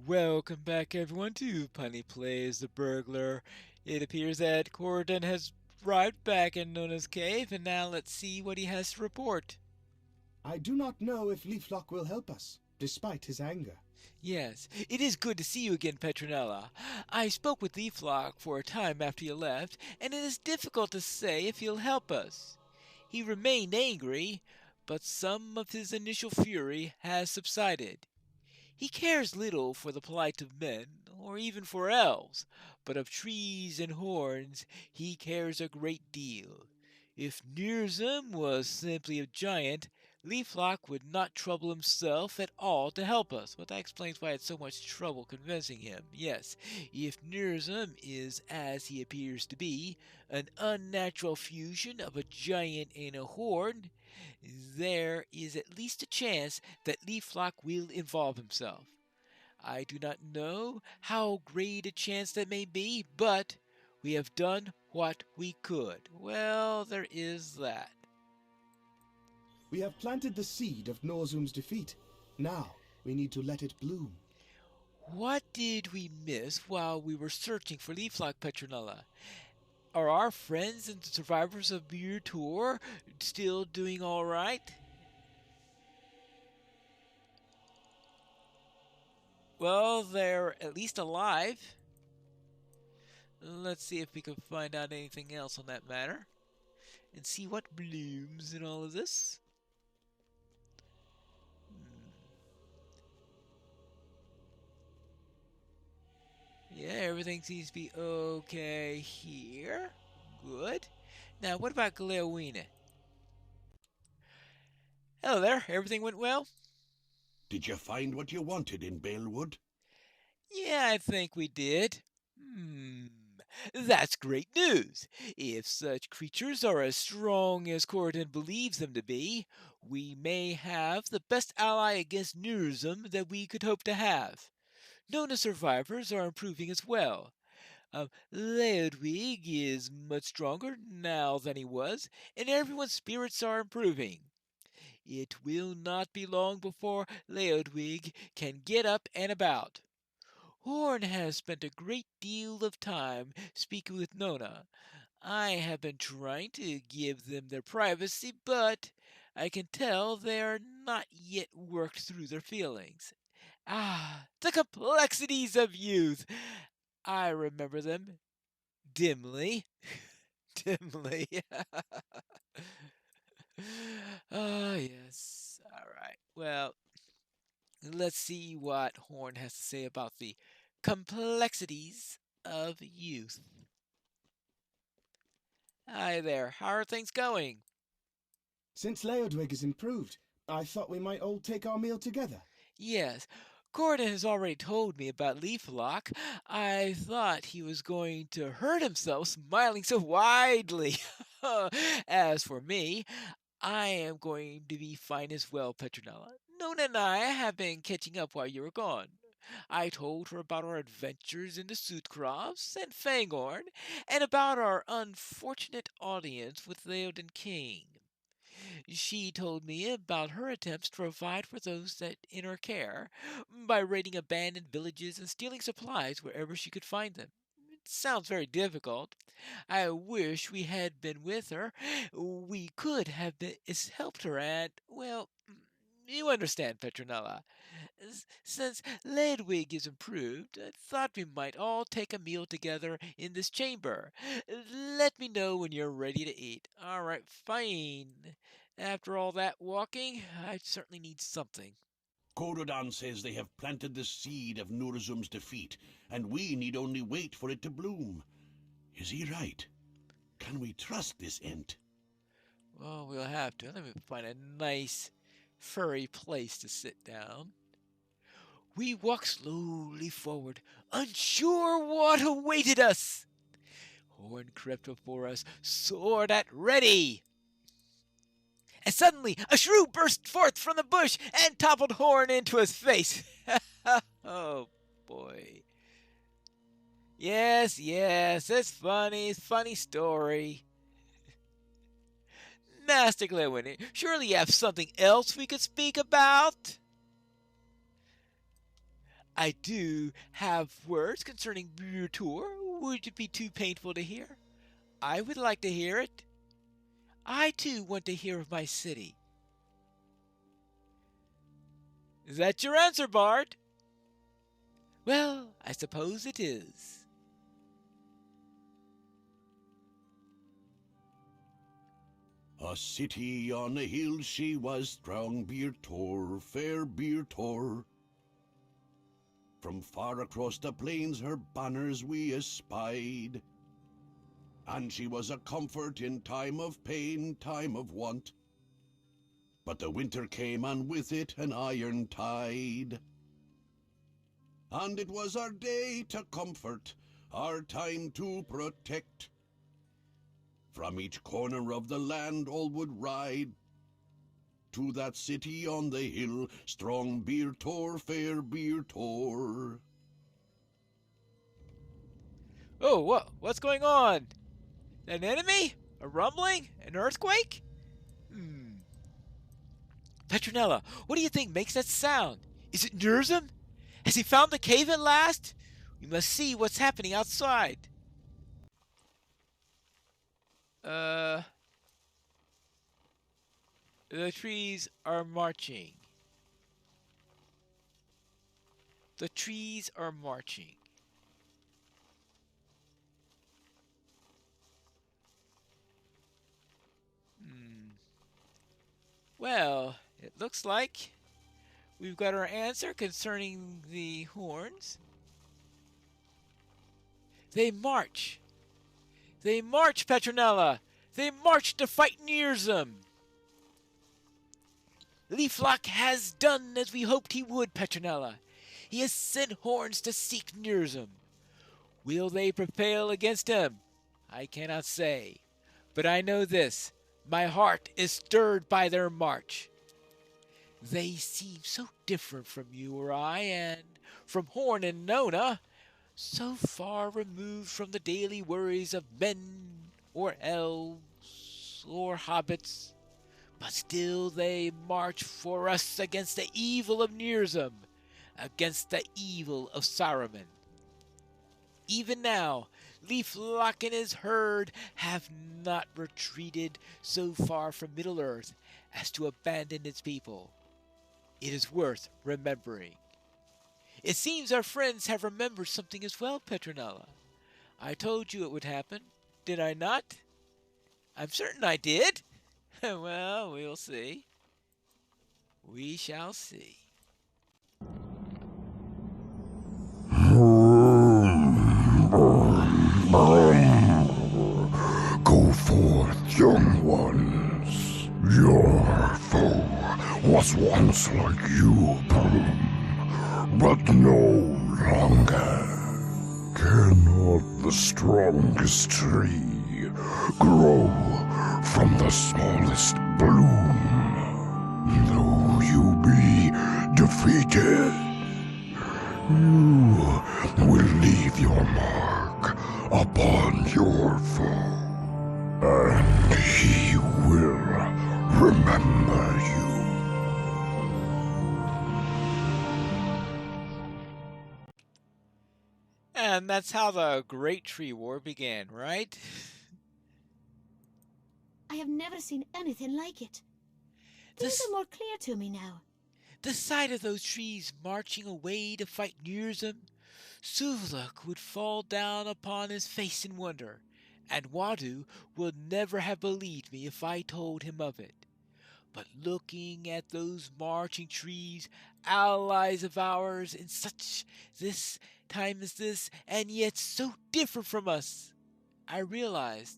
Welcome back, everyone, to Punny Plays the Burglar. It appears that Corridon has arrived back in Nona's cave, and now let's see what he has to report. I do not know if Leaflock will help us, despite his anger. Yes, it is good to see you again, Petronella. I spoke with Leaflock for a time after you left, and it is difficult to say if he'll help us. He remained angry, but some of his initial fury has subsided. He cares little for the plight of men, or even for elves, but of trees and horns he cares a great deal. If Nirzum was simply a giant, Leaflock would not trouble himself at all to help us. Well, that explains why I had so much trouble convincing him. Yes, if Nirzum is, as he appears to be, an unnatural fusion of a giant and a horn, there is at least a chance that Leaflock will involve himself. I do not know how great a chance that may be, but we have done what we could. Well, there is that. We have planted the seed of Norzum's defeat. Now, we need to let it bloom. What did we miss while we were searching for Leaflock, Petronella? Are our friends and the survivors of your tour still doing all right? Well, they're at least alive. Let's see if we can find out anything else on that matter. And see what blooms in all of this. Yeah, everything seems to be okay here. Good. Now, what about Galeowina? Hello there. Everything went well? Did you find what you wanted in Balewood? Yeah, I think we did. That's great news. If such creatures are as strong as Corridon believes them to be, we may have the best ally against Nirzum that we could hope to have. Nona survivors are improving as well. Leodwig is much stronger now than he was, and everyone's spirits are improving. It will not be long before Leodwig can get up and about. Horn has spent a great deal of time speaking with Nona. I have been trying to give them their privacy, but I can tell they are not yet worked through their feelings. The complexities of youth! I remember them dimly. Dimly. Yes. All right. Well, let's see what Horn has to say about the complexities of youth. Hi there. How are things going? Since Leodwig is improved, I thought we might all take our meal together. Yes. Gordon has already told me about Leaflock. I thought he was going to hurt himself smiling so widely. As for me, I am going to be fine as well, Petronella. Nona and I have been catching up while you were gone. I told her about our adventures in the Sudcrofts and Fangorn, and about our unfortunate audience with Theoden King. She told me about her attempts to provide for those that in her care by raiding abandoned villages and stealing supplies wherever she could find them. It sounds very difficult. I wish we had been with her. We could have helped her and, well, you understand, Petronella. Since Ledwig is improved, I thought we might all take a meal together in this chamber. Let me know when you're ready to eat. All right, fine. After all that walking, I certainly need something. Corridon says they have planted the seed of Nurzum's defeat, and we need only wait for it to bloom. Is he right? Can we trust this ent? Well, we'll have to. Let me find a nice, furry place to sit down. We walked slowly forward, unsure what awaited us. Horn crept before us, sword at ready. And suddenly a shrew burst forth from the bush and toppled Horn into his face. Oh, boy. Yes, it's funny story. Master Glewin, surely you have something else we could speak about? I do have words concerning Burglar. Would it be too painful to hear? I would like to hear it. I too want to hear of my city. Is that your answer, Bard? Well, I suppose it is. A city on a hill she was, strong Burglar, fair Burglar. From far across the plains her banners we espied, and she was a comfort in time of pain, time of want. But the winter came, and with it an iron tide. And it was our day to comfort, our time to protect. From each corner of the land all would ride to that city on the hill, strong Burglar, fair Burglar. Oh, what's going on? An enemy? A rumbling? An earthquake? Petronella, what do you think makes that sound? Is it Nurzum? Has he found the cave at last? We must see what's happening outside. The trees are marching. The trees are marching. Well, it looks like we've got our answer concerning the horns. They march. They march, Petronella. They march to fight Nurzum. Leaflock has done as we hoped he would, Petronella. He has sent horns to seek Nurzum. Will they prevail against him? I cannot say. But I know this. My heart is stirred by their march. They seem so different from you or I, and from Horn and Nona, so far removed from the daily worries of men or elves or hobbits. But still they march for us against the evil of Nurzum, against the evil of Saruman. Even now, Leaflock and his herd have not retreated so far from Middle-earth as to abandon its people. It is worth remembering. It seems our friends have remembered something as well, Petronella. I told you it would happen, did I not? I'm certain I did. Well, we'll see. We shall see. Go forth, young ones. Your foe was once like you, Bloom, but no longer. Cannot the strongest tree grow from the smallest bloom? Though you be defeated, you will leave your mark upon your foe, and he will remember you. And that's how the Great Tree War began, right? I have never seen anything like it. Things are more clear to me now. The sight of those trees marching away to fight Nurzum, Suvluk would fall down upon his face in wonder, and Wadu would never have believed me if I told him of it. But looking at those marching trees, allies of ours in such this time as this, and yet so different from us, I realized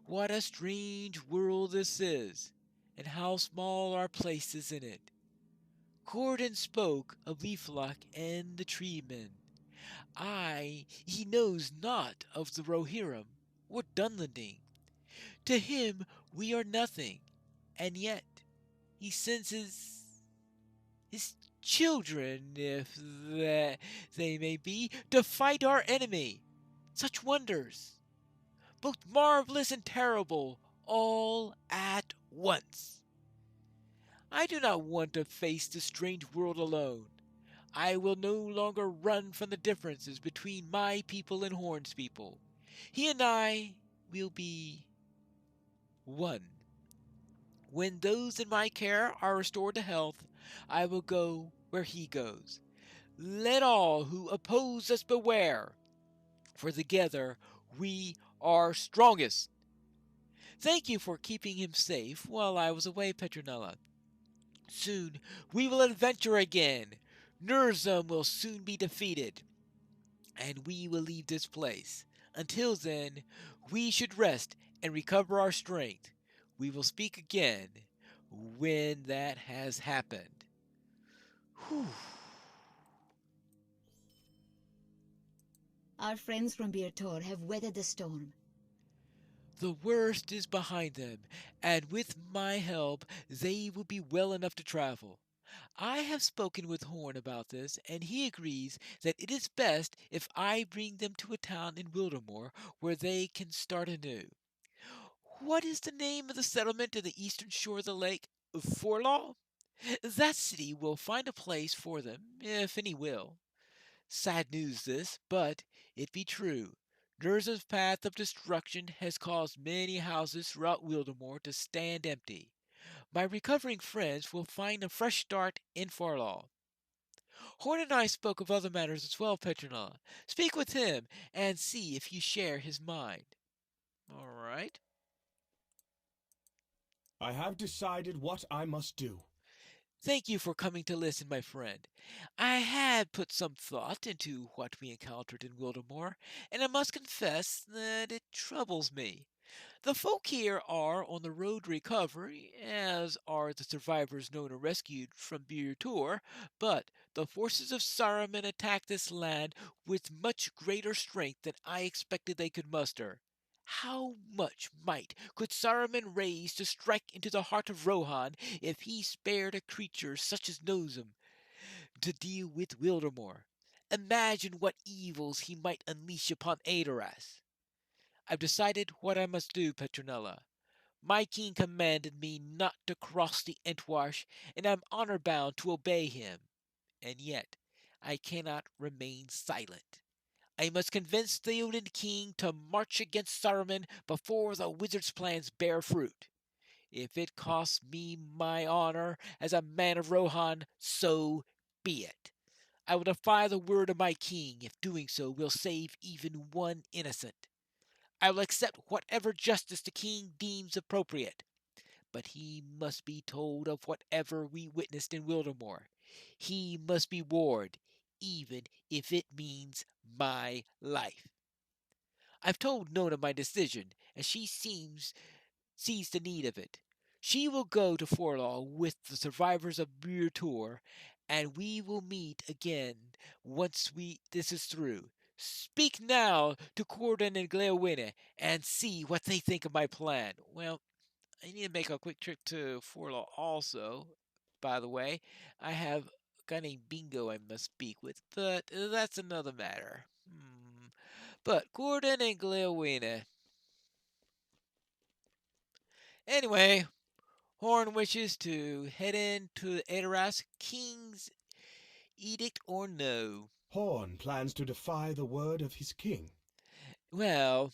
what a strange world this is, and how small our place is in it. Corden spoke of Leaflock and the Treemen. He knows not of the Rohirrim or Dunlending. To him we are nothing, and yet he sends his children, if that they may be, to fight our enemy. Such wonders, both marvelous and terrible, all at once. I do not want to face the strange world alone. I will no longer run from the differences between my people and Horn's people. He and I will be one. When those in my care are restored to health, I will go where he goes. Let all who oppose us beware, for together we are strongest. Thank you for keeping him safe while I was away, Petronella. Soon we will adventure again. Nurzum will soon be defeated, and we will leave this place. Until then, we should rest and recover our strength. We will speak again when that has happened. Whew. Our friends from Birtor have weathered the storm. The worst is behind them, and with my help, they will be well enough to travel. I have spoken with Horn about this, and he agrees that it is best if I bring them to a town in Wildermore where they can start anew. What is the name of the settlement to the eastern shore of the lake? Forlaw? That city will find a place for them, if any will. Sad news this, but it be true. Nurzum's path of destruction has caused many houses throughout Wildermore to stand empty. My recovering friends will find a fresh start in Forlaw. Horn and I spoke of other matters as well, Petronella. Speak with him and see if you share his mind. All right. I have decided what I must do. Thank you for coming to listen, my friend. I had put some thought into what we encountered in Wildermore, and I must confess that it troubles me. The folk here are on the road to recovery, as are the survivors known and rescued from Birtor, but the forces of Saruman attacked this land with much greater strength than I expected they could muster. How much might could Saruman raise to strike into the heart of Rohan if he spared a creature such as Nozum to deal with Wildermore? Imagine what evils he might unleash upon Adoras. I've decided what I must do, Petronella. My king commanded me not to cross the Entwash, and I'm honor bound to obey him. And yet, I cannot remain silent. I must convince the Theoden king to march against Saruman before the wizard's plans bear fruit. If it costs me my honor as a man of Rohan, so be it. I will defy the word of my king if doing so will save even one innocent. I will accept whatever justice the king deems appropriate, but he must be told of whatever we witnessed in Wildermore. He must be warned, even if it means my life. I've told Nona my decision, and she sees the need of it. She will go to Forlaw with the survivors of Birtor, and we will meet again once this is through. Speak now to Corden and Gleowine and see what they think of my plan. Well, I need to make a quick trip to Forlaw also. By the way, I have a guy named Bingo I must speak with, but that's another matter. But Gordon and Gleowine. Anyway, Horn wishes to head into Adoras King's edict or no. Horn plans to defy the word of his king. Well,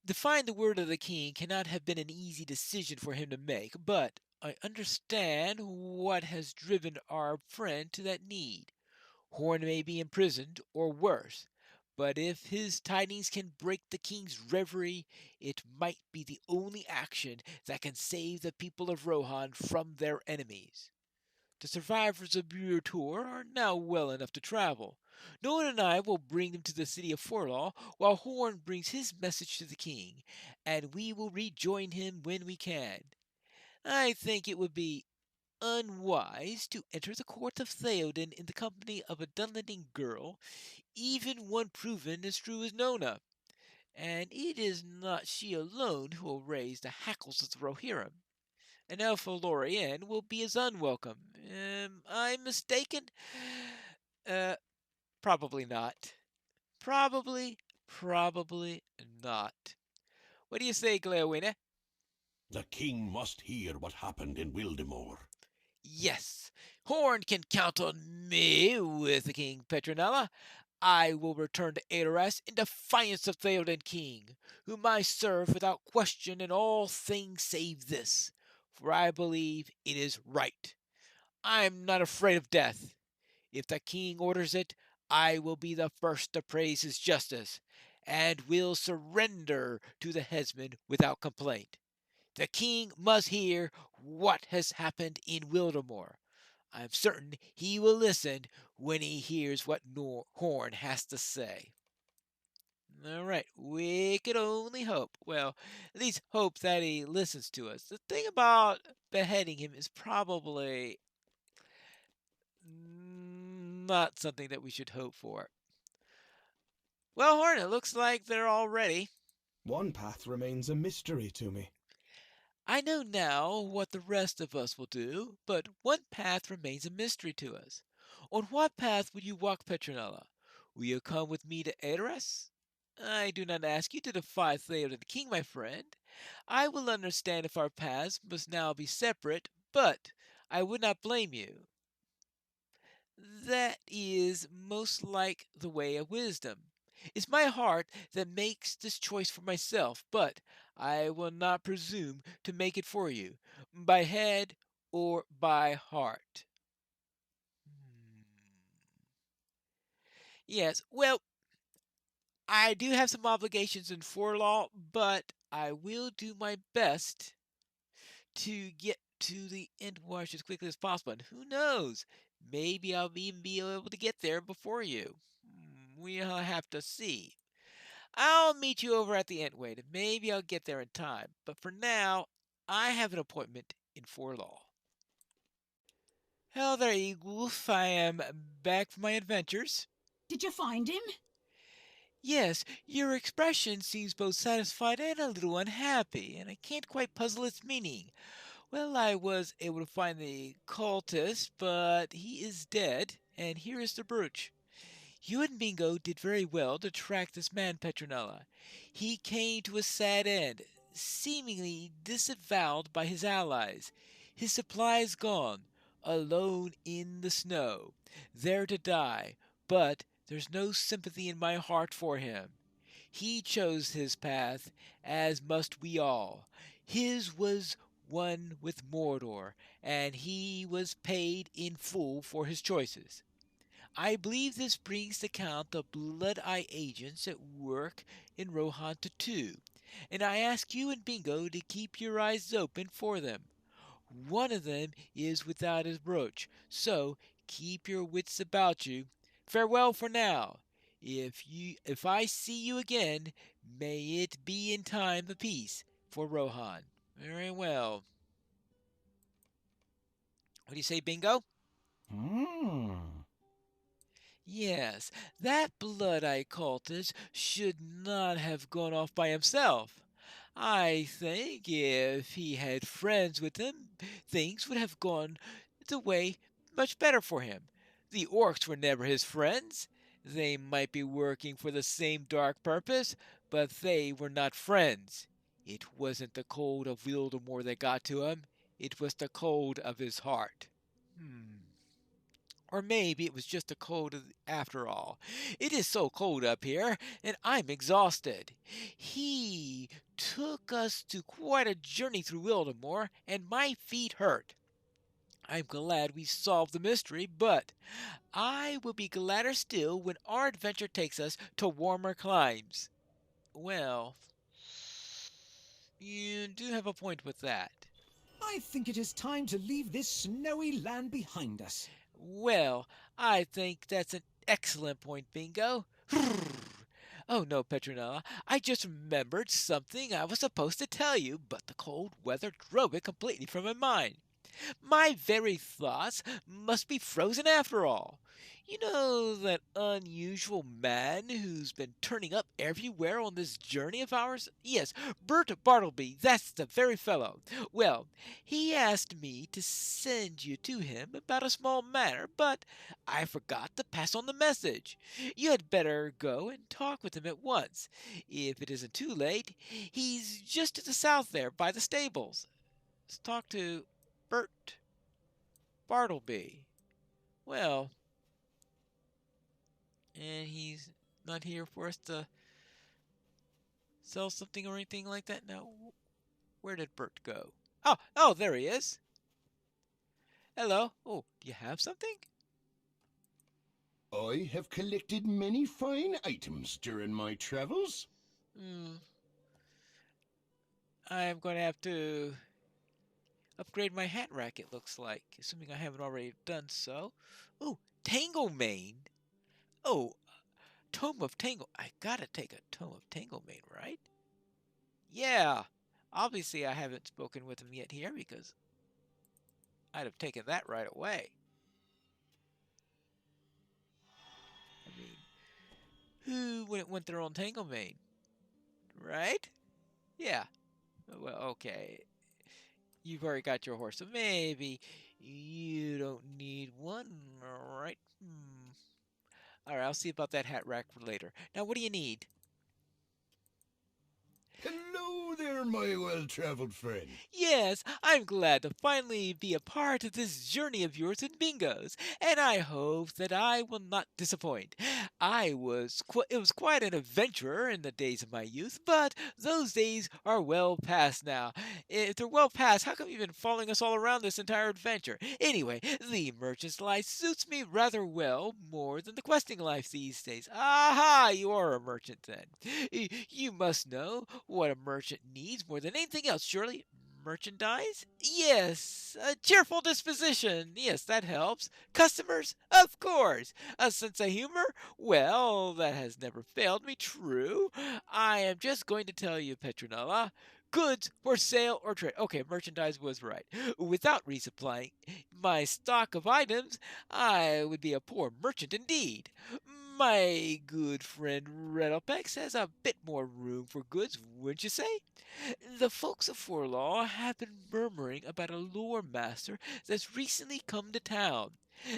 defying the word of the king cannot have been an easy decision for him to make, but I understand what has driven our friend to that need. Horn may be imprisoned, or worse, but if his tidings can break the king's reverie, it might be the only action that can save the people of Rohan from their enemies. The survivors of Birtor are now well enough to travel. Nolan and I will bring them to the city of Forlaw, while Horn brings his message to the king, and we will rejoin him when we can. I think it would be unwise to enter the court of Theoden in the company of a Dunlending girl, even one proven as true as Nona. And it is not she alone who will raise the hackles of the Rohirrim. An elf of Lorien will be as unwelcome. Am I mistaken? Uh, probably not. Probably not. What do you say, Gleowine? The king must hear what happened in Wildemore. Yes, Horn can count on me with the King Petronella. I will return to Adoras in defiance of Theoden King, whom I serve without question in all things save this, for I believe it is right. I am not afraid of death. If the king orders it, I will be the first to praise his justice, and will surrender to the headsman without complaint. The king must hear what has happened in Wildemore. I am certain he will listen when he hears what Horn has to say. All right, we could only hope. Well, at least hope that he listens to us. The thing about beheading him is probably not something that we should hope for. Well, Horn, it looks like they're all ready. One path remains a mystery to me. I know now what the rest of us will do, but one path remains a mystery to us. On what path will you walk, Petronella? Will you come with me to Adoras? I do not ask you to defy Theoden the King, my friend. I will understand if our paths must now be separate, but I would not blame you. That is most like the way of wisdom. It's my heart that makes this choice for myself, but I will not presume to make it for you, by head or by heart. Yes, well, I do have some obligations in Forlaw, but I will do my best to get to the Endwash as quickly as possible. And who knows? Maybe I'll even be able to get there before you. We'll have to see. I'll meet you over at the Entway, and maybe I'll get there in time. But for now, I have an appointment in Forlaw. Hello there, Eagwolf. I am back from my adventures. Did you find him? Yes, your expression seems both satisfied and a little unhappy, and I can't quite puzzle its meaning. Well, I was able to find the cultist, but he is dead, and here is the brooch. You and Bingo did very well to track this man, Petronella. He came to a sad end, seemingly disavowed by his allies. His supplies gone, alone in the snow, there to die, but there's no sympathy in my heart for him. He chose his path, as must we all. His was one with Mordor, and he was paid in full for his choices. I believe this brings to count the Blood-Eye agents at work in Rohan Tattoo, and I ask you and Bingo to keep your eyes open for them. One of them is without his brooch, so keep your wits about you. Farewell for now. If I see you again, may it be in time of peace for Rohan. Very well. What do you say, Bingo? Yes, that Blood-Eye cultist should not have gone off by himself. I think if he had friends with him, things would have gone the way much better for him. The orcs were never his friends. They might be working for the same dark purpose, but they were not friends. It wasn't the cold of Wildemore that got to him. It was the cold of his heart. Or maybe it was just a cold after all. It is so cold up here, and I'm exhausted. He took us to quite a journey through Wildemore, and my feet hurt. I'm glad we solved the mystery, but I will be gladder still when our adventure takes us to warmer climes. Well, you do have a point with that. I think it is time to leave this snowy land behind us. Well, I think that's an excellent point, Bingo. Oh no, Petronella, I just remembered something I was supposed to tell you, but the cold weather drove it completely from my mind. My very thoughts must be frozen after all. You know that unusual man who's been turning up everywhere on this journey of ours? Yes, Bert Bartleby, that's the very fellow. Well, he asked me to send you to him about a small matter, but I forgot to pass on the message. You had better go and talk with him at once. If it isn't too late, he's just to the south there by the stables. Let's talk to Bert. Bartleby. Well, and he's not here for us to sell something or anything like that? No. Where did Bert go? Oh, there he is. Hello. Oh, do you have something? I have collected many fine items during my travels. I'm going to have to upgrade my hat rack, it looks like, assuming I haven't already done so. Oh, Tanglemane. Oh, Tome of Tangle. I gotta take a Tome of Tanglemane, right? Yeah. Obviously, I haven't spoken with him yet here because I'd have taken that right away. I mean, who wouldn't want their own Tanglemane? Right? Yeah. Well, okay. You've already got your horse, so maybe you don't need one, alright? Alright, I'll see about that hat rack for later. Now, what do you need? Hello there, my well-traveled friend. Yes, I'm glad to finally be a part of this journey of yours in Bingo's, and I hope that I will not disappoint. It was quite an adventure in the days of my youth, but those days are well past now. If they're well past, how come you've been following us all around this entire adventure? Anyway, the merchant's life suits me rather well, more than the questing life these days. Aha, you are a merchant then. You must know what a merchant needs more than anything else, surely? Merchandise? Yes. A cheerful disposition? Yes, that helps. Customers? Of course. A sense of humor? Well, that has never failed me, true. I am just going to tell you, Petronella. Goods for sale or trade. Okay, merchandise was right. Without resupplying my stock of items, I would be a poor merchant indeed. My good friend Rattlepex has a bit more room for goods, wouldn't you say? The folks of Forlaw have been murmuring about a lore master that's recently come to town.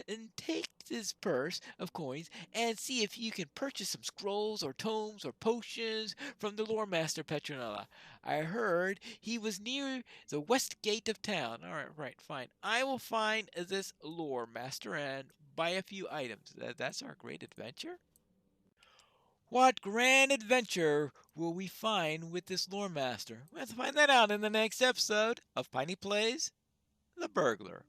And take this purse of coins and see if you can purchase some scrolls or tomes or potions from the lore master Petronella. I heard he was near the west gate of town. Alright, right, fine. I will find this lore master and buy a few items. That's our great adventure? What grand adventure will we find with this lore master? We'll have to find that out in the next episode of Piney Plays The Burglar.